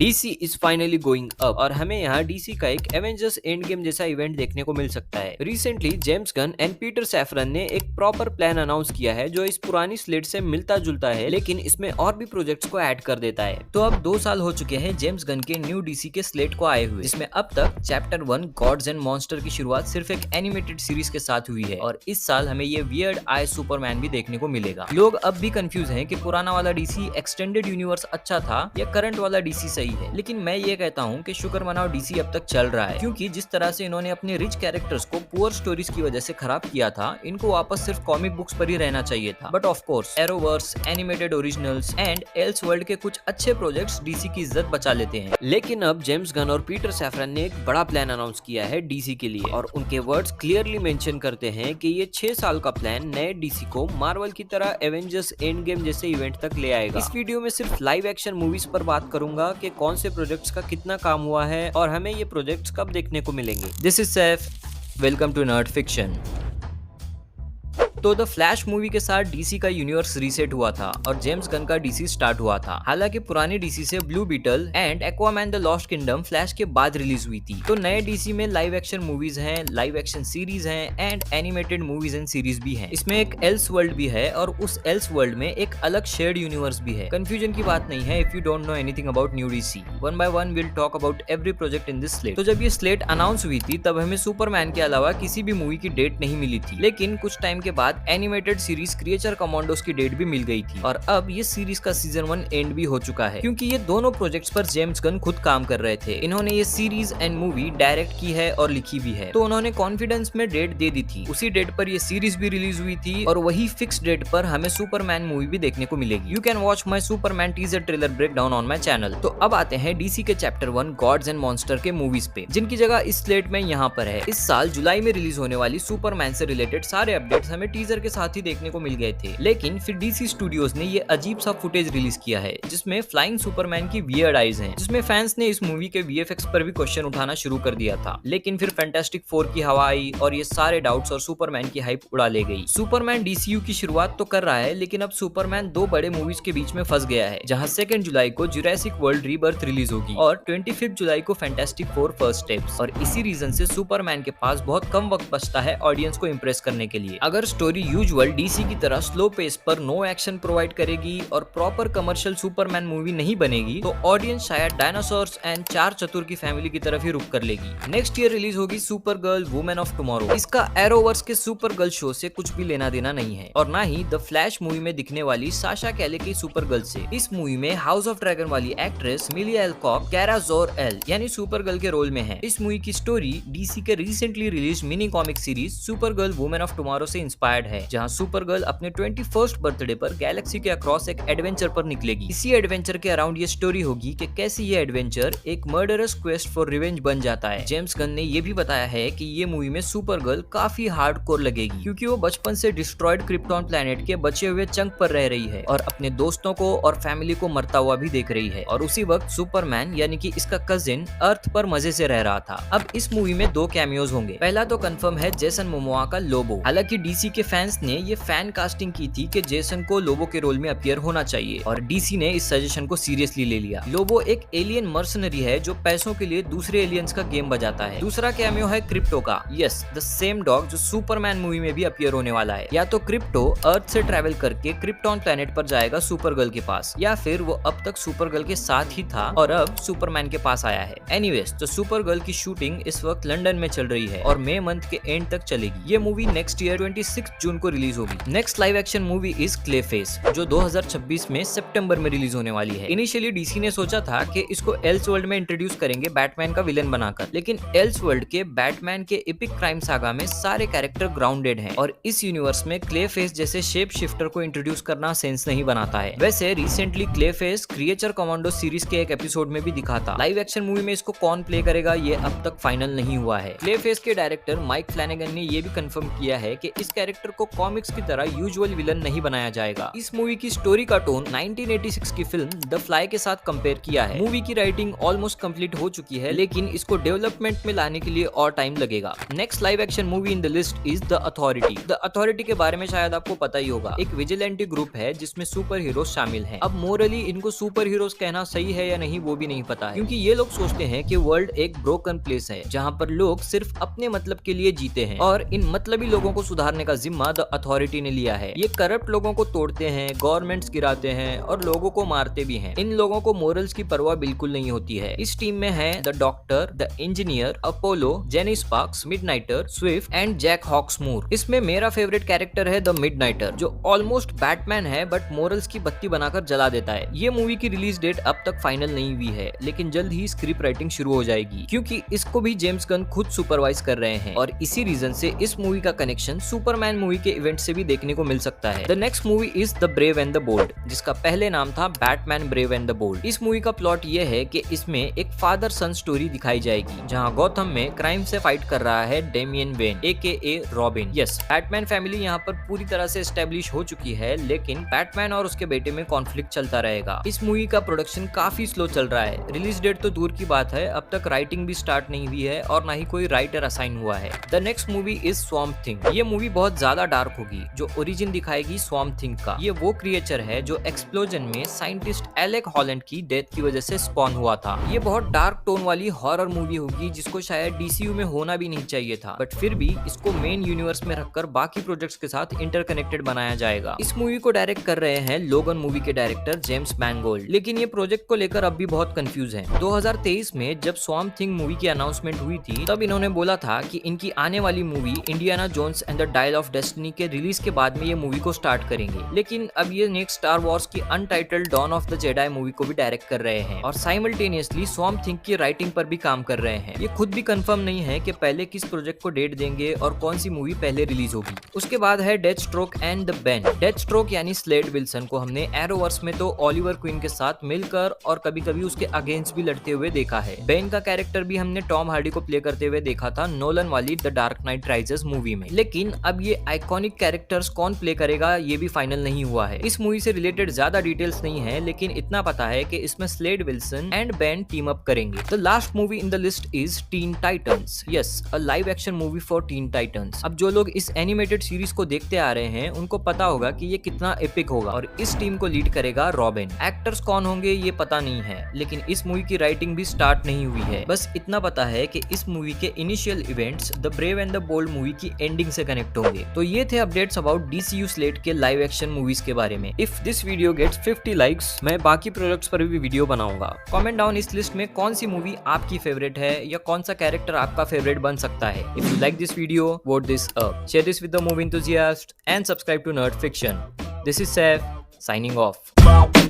DC is finally going up और हमें यहाँ डीसी का एक एवेंजर्स एंड गेम जैसा इवेंट देखने को मिल सकता है। Recently James Gunn and Peter saffron ने एक प्रॉपर प्लान अनाउंस किया है जो इस पुरानी स्लेट से मिलता जुलता है, लेकिन इसमें और भी प्रोजेक्ट्स को ऐड कर देता है। तो अब 2 साल हो चुके हैं जेम्स गन के न्यू डीसी के स्लेट को आए हुए, जिसमें अब तक चैप्टर 1 गॉड्स एंड मॉन्स्टर की शुरुआत सिर्फ एक एनिमेटेड सीरीज के साथ हुई है और इस साल हमें ये वियर्ड आई सुपरमैन भी देखने को मिलेगा। लोग अब भी कंफ्यूज हैं कि पुराना वाला डीसी एक्सटेंडेड यूनिवर्स अच्छा था या करंट वाला डीसी सही है, लेकिन मैं ये कहता हूँ कि शुक्र मनाओ डीसी अब तक चल रहा है, क्योंकि जिस तरह से इन्होंने अपने रिच कैरेक्टर्स को पुअर स्टोरीज की वजह से खराब किया था, इनको वापस सिर्फ कॉमिक बुक्स पर ही रहना चाहिए था। But of course Arrowverse, animated originals and else world के कुछ अच्छे प्रोजेक्ट्स डीसी की इज्जत बचा लेते हैं। लेकिन अब जेम्स गन और पीटर सैफरन ने एक बड़ा प्लान अनाउंस किया है डीसी के लिए और उनके वर्ड्स क्लियरली मेंशन करते हैं कि ये 6 साल का प्लान नए डीसी को मार्वल की तरह एवेंजर्स एंड गेम जैसे इवेंट तक ले आएगा। इस वीडियो में सिर्फ लाइव एक्शन मूवीज पर बात करूंगा कि कौन से प्रोजेक्ट्स का कितना काम हुआ है और हमें ये प्रोजेक्ट्स कब देखने को मिलेंगे। This is Saif, welcome to Nerd Fiction. तो द फ्लैश मूवी के साथ डीसी का यूनिवर्स रीसेट हुआ था और जेम्स गन का डीसी स्टार्ट हुआ था। हालांकि पुरानी डीसी से Blue Beetle and Aquaman the Lost Kingdom Flash के बाद रिलीज हुई थी। तो नए डीसी में लाइव एक्शन मूवीज हैं, लाइव एक्शन सीरीज हैं and animated movies and series भी हैं। इसमें एक एल्स वर्ल्ड भी है और उस एल्स वर्ल्ड में एक अलग शेयर्ड यूनिवर्स भी है। कंफ्यूजन की बात नहीं है if you don't know anything about new DC. One by one will talk about every project in this slate. तो जब ये स्लेट अनाउंस हुई थी तब हमें सुपरमैन के अलावा किसी भी मूवी की डेट नहीं मिली थी, लेकिन कुछ टाइम के बाद एनिमेटेड सीरीज क्रिएचर कमांडोस की डेट भी मिल गई थी और अब ये सीरीज का सीजन 1 एंड भी हो चुका है, क्योंकि ये दोनों प्रोजेक्ट्स पर जेम्स गन खुद काम कर रहे थे। इन्होंने ये सीरीज एंड मूवी डायरेक्ट की है और लिखी भी है, तो उन्होंने कॉन्फिडेंस में डेट दे दी थी। उसी डेट पर ये सीरीज भी रिलीज हुई थी और वही फिक्स डेट पर हमें सुपरमैन मूवी भी देखने को मिलेगी। You can watch my Superman teaser trailer breakdown on my channel. तो अब आते हैं डीसी के चैप्टर 1 गॉड्स एंड मॉन्स्टर के मूवीज पे, जिनकी जगह इस स्लेट में यहाँ पर है। इस साल जुलाई में रिलीज होने वाली सुपरमैन से रिलेटेड सारे अपडेट्स हमें टीजर के साथ ही देखने को मिल गए थे, लेकिन फिर डीसी स्टूडियोज ने ये अजीब सा फुटेज रिलीज किया है जिसमें फ्लाइंग सुपरमैन की वियर्ड आईज हैं, जिसमें फैंस ने इस मूवी के वीएफएक्स पर भी क्वेश्चन उठाना शुरू कर दिया था। लेकिन फिर फैंटास्टिक 4 की हवा आई और ये सारे डाउट्स और सुपरमैन की हाइप उड़ा ले गई। सुपरमैन डीसीयू की शुरुआत तो कर रहा है, लेकिन अब सुपरमैन 2 बड़े मूवीज के बीच में फंस गया है, जहां 2 जुलाई को जुरासिक वर्ल्ड रीबर्थ रिलीज होगी और 25 जुलाई को फैंटास्टिक 4 फर्स्ट स्टेप्स। और इसी रीजन से सुपरमैन के पास बहुत कम वक्त बचता है ऑडियंस को इम्प्रेस करने के लिए। अगर स्टोरी यूजुअल डीसी की तरह स्लो पेस पर नो एक्शन प्रोवाइड करेगी और प्रॉपर कमर्शियल सुपरमैन मूवी नहीं बनेगी, तो ऑडियंस शायद डायनासोर्स एंड 4 चतुर की फैमिली की तरफ ही रुक कर लेगी। नेक्स्ट ईयर रिलीज होगी super girl women of tomorrow. इसका एरोवर्स के सुपर गर्ल शो से कुछ भी लेना देना नहीं है और ना ही द फ्लैश मूवी में दिखने वाली साशा कैले की सुपर गर्ल से। इस मूवी में हाउस ऑफ ड्रैगन वाली एक्ट्रेस मिलिया एल्कॉक कैरा जोर एल यानी सुपर गर्ल के रोल में है। इस मूवी की स्टोरी डीसी के recently release mini comic series super girl women of tomorrow से इंस्पायर्ड है, जहां सुपर गर्ल अपने 21st बर्थडे पर गैलेक्सी के अक्रॉस एक एडवेंचर पर निकलेगी। इसी एडवेंचर के अराउंड ये स्टोरी होगी कि कैसे ये एडवेंचर एक मर्डरस क्वेस्ट फॉर रिवेंज बन जाता है। जेम्स गन ने ये भी बताया है कि ये मूवी में सुपर गर्ल काफी हार्डकोर लगेगी, क्योंकि वो बचपन से डिस्ट्रॉयड क्रिप्टॉन प्लेनेट के बचे हुए चंक पर रह रही है और अपने दोस्तों को और फैमिली को मरता हुआ भी देख रही है। और उसी वक्त सुपरमैन यानी कि इसका कजिन अर्थ पर मजे से रह रहा था। अब इस मूवी में 2 कैमियोज होंगे। पहला तो कंफर्म है जेसन मोमोआ का लोबो। हालांकि डीसी के फैंस ने ये फैन कास्टिंग की थी कि जेसन को लोबो के रोल में अपीयर होना चाहिए और डीसी ने इस सजेशन को सीरियसली ले लिया। लोबो एक एलियन मर्सनरी है जो पैसों के लिए दूसरे एलियंस का गेम बजाता है। दूसरा कैमियो है क्रिप्टो का, यस द सेम डॉग जो सुपरमैन मूवी में भी अपीयर होने वाला है। या तो क्रिप्टो अर्थ से ट्रैवल करके क्रिप्टॉन प्लेनेट पर जाएगा सुपर गर्ल के पास, या फिर वो अब तक सुपर गर्ल के साथ ही था और अब सुपरमैन के पास आया है। एनीवेज तो सुपर गर्ल की शूटिंग इस वक्त लंदन में चल रही है और मई मंथ के एंड तक चलेगी। ये मूवी नेक्स्ट ईयर 26 जून को रिलीज होगी। Next live action movie is Clayface, जो 2026 में सितंबर में रिलीज होने वाली है। इनिशियली डीसी ने सोचा था कि इसको एल्स वर्ल्ड में इंट्रोड्यूस करेंगे बैटमैन का विलन बनाकर, लेकिन एल्स वर्ल्ड के बैटमैन के एपिक क्राइम सागा में सारे कैरेक्टर ग्राउंडेड हैं और इस यूनिवर्स में क्लेफेस जैसे शेप शिफ्टर को इंट्रोड्यूस करना सेंस नहीं बनाता है। वैसे रिसेंटली क्लेफेस क्रिएचर कमांडो सीरीज के एक एपिसोड में भी दिखा था। लाइव एक्शन मूवी में इसको कौन प्ले करेगा ये अब तक फाइनल नहीं हुआ है। क्लेफेस के डायरेक्टर माइक फ्लैनेगन ने ये भी कंफर्म किया है कि इस कैरेक्टर कैरेक्टर को कॉमिक्स की तरह यूजुअल विलन नहीं बनाया जाएगा। इस मूवी की स्टोरी का टोन 1986 की फिल्म द फ्लाई के साथ कंपेयर किया है। मूवी की राइटिंग ऑलमोस्ट कंप्लीट हो चुकी है, लेकिन इसको डेवलपमेंट में लाने के लिए और टाइम लगेगा। Next live action movie in the list is the authority. The authority के बारे में शायद आपको पता ही होगा। एक विजिलेंटी ग्रुप है जिसमें सुपर हीरोज शामिल हैं। अब मोरली इनको सुपर हीरोज कहना सही है या नहीं वो भी नहीं पता है, क्योंकि ये लोग सोचते हैं कि वर्ल्ड एक ब्रोकन प्लेस है जहाँ पर लोग सिर्फ अपने मतलब के लिए जीते हैं और इन मतलबी लोगों को सुधारने का जिम्मा द अथॉरिटी ने लिया है। ये करप्ट लोगों को तोड़ते हैं, गवर्नमेंट्स गिराते हैं और लोगों को मारते भी हैं। इन लोगों को मोरल्स की परवाह बिल्कुल नहीं होती है। इस टीम में है the doctor, the engineer, Apollo, Jenny Sparks, Midnighter, Swift and Jack Hawksmoor. इसमें मेरा फेवरेट कैरेक्टर है द मिडनाइटर, जो ऑलमोस्ट बैटमैन है बट मोरल्स की बत्ती बनाकर जला देता है। ये मूवी की रिलीज डेट अब तक फाइनल नहीं हुई है, लेकिन जल्द ही स्क्रिप्ट राइटिंग शुरू हो जाएगी, क्योंकि इसको भी जेम्स गन खुद सुपरवाइज कर रहे हैं और इसी रीजन से इस मूवी का कनेक्शन सुपरमैन मूवी के इवेंट से भी देखने को मिल सकता है। The next movie is the brave and the Bold, जिसका पहले नाम था Batman Brave and the Bold. इस मूवी का प्लॉट ये है कि इसमें एक फादर सन स्टोरी दिखाई जाएगी, जहां गॉथम में क्राइम से फाइट कर रहा है Damian Wayne AKA Robin. Yes, Batman family यहाँ पर पूरी तरह से एस्टेब्लिश हो चुकी है, लेकिन बैटमैन और उसके बेटे में कॉन्फ्लिक्ट चलता रहेगा। इस मूवी का प्रोडक्शन काफी स्लो चल रहा है। रिलीज डेट तो दूर की बात है, अब तक राइटिंग भी स्टार्ट नहीं हुई है और ना ही कोई राइटर असाइन हुआ है। The next movie is swamp thing. ये मूवी बहुत ज्यादा डार्क होगी, जो ओरिजिन दिखाएगी स्वॉम्प थिंग का। ये वो क्रिएचर है जो एक्सप्लोजन में साइंटिस्ट एलेक हॉलैंड की डेथ की वजह से स्पॉन हुआ था। ये बहुत डार्क टोन वाली हॉरर मूवी होगी, जिसको शायद DCU में होना भी नहीं चाहिए था, बट फिर भी इसको मेन यूनिवर्स में रखकर बाकी प्रोजेक्ट्स के साथ इंटरकनेक्टेड बनाया जाएगा। इस मूवी को डायरेक्ट कर रहे हैं लोगन मूवी के डायरेक्टर जेम्स मैनगोल्ड, लेकिन ये प्रोजेक्ट को लेकर अब भी बहुत कंफ्यूज हैं। 2023 में जब स्वॉम्प थिंग मूवी की अनाउंसमेंट हुई थी, तब इन्होंने बोला था कि इनकी आने वाली movie Indiana Jones and the dial of destiny के रिलीज के बाद में ये मूवी को स्टार्ट करेंगे, लेकिन अब ये नेक्स्ट स्टार वॉर्स की untitled dawn of the Jedi movie को भी डायरेक्ट कर रहे हैं और साइमल्टेनियसली स्वॉम्प थिंग की राइटिंग पर भी काम कर रहे हैं। ये खुद भी कंफर्म नहीं है कि पहले किस प्रोजेक्ट को डेट देंगे और कौन सी मूवी पहले रिलीज होगी। उसके बाद है death stroke and the Ben. Death stroke यानी स्लेड विल्सन को हमने एरोवर्स में तो ऑलिवर क्वीन के साथ मिलकर और कभी कभी उसके अगेंस्ट भी लड़ते हुए देखा है। बेन का कैरेक्टर भी हमने टॉम हार्डी को प्ले करते हुए देखा था नोलन वाली the dark night rises movie में, लेकिन अब ये आइकॉनिक कैरेक्टर्स कौन प्ले करेगा ये भी फाइनल नहीं हुआ है। इस मूवी से रिलेटेड ज्यादा डिटेल्स नहीं है, लेकिन इतना पता है कि इसमें Slade Wilson and Bane team up करेंगे। The last movie in the list is Teen Titans. Yes, a live action movie for Teen Titans. अब जो लोग इस एनिमेटेड सीरीज को देखते आ रहे हैं उनको पता होगा कि ये कितना एपिक होगा और इस टीम को लीड करेगा रॉबिन। एक्टर्स कौन होंगे ये पता नहीं है, लेकिन इस मूवी की राइटिंग भी स्टार्ट नहीं हुई है। बस इतना पता है कि इस मूवी के initial events the brave and the bold movie की एंडिंग से कनेक्ट होंगे। तो ये थे अपडेट्स अबाउट DCU स्लेट के लाइव एक्शन मूवीज के बारे में। If this video gets 50 likes, मैं बाकी प्रोजेक्ट्स पर भी वीडियो बनाऊंगा। कमेंट डाउन इस लिस्ट में कौन सी मूवी आपकी फेवरेट है या कौन सा कैरेक्टर आपका फेवरेट बन सकता है। If you like this video, vote this up, share this with the movie enthusiast and subscribe to Nerd Fiction. This is Saif signing off.